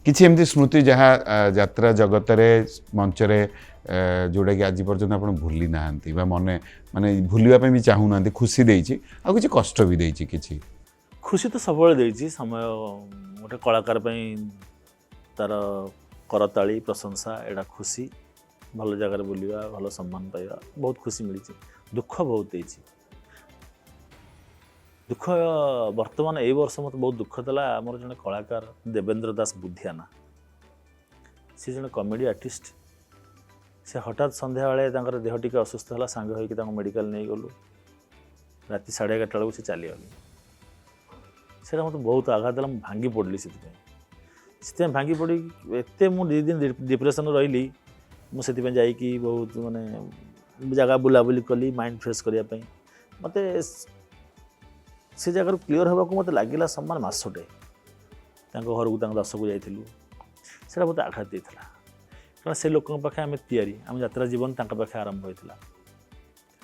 किसी एमती स्मृति जहाँ यात्रा जगत रे मंच रे जोड़ा कि आज पर्यटन आप भूली ना मन माने भूलवाई भी चाहू ना खुशी देछि आ किसी कष्ट भी देछि किछि खुशी तो सब देछि समय गोटे कलाकार तार करताली प्रशंसा एटा खुशी भल जगार बुलवा भल सम्मान पाइबा बहुत खुशी मिली दुख बहुत देछि दुख वर्तमान ए वर्ष मत बहुत दुख देला आमर जने कलाकार देवेंद्र दास बुधियाना सी जने कॉमेडी आर्टिस्ट से हठात संध्या बेले देह टिके असुस्थ है सांग होइकि मेडिकल नहीं गलु राति 11:30 बेलू से चलीगली से मत बहुत आघात देला भांगी पड़ली से भांगी पड़ी एत मुझे 2 दिन डिप्रेशन रही मुझे जाकि बहुत माने जगह बुलाबुली कली माइंड फ्रेश करने मत से जगह क्लीयर होगा मत लगे समान मसटे घर को दस को जाइलु से बहुत आघात देता कारण से लोक पाखे आम तैयारी आम यात्रा जीवन पाखे आरंभ होता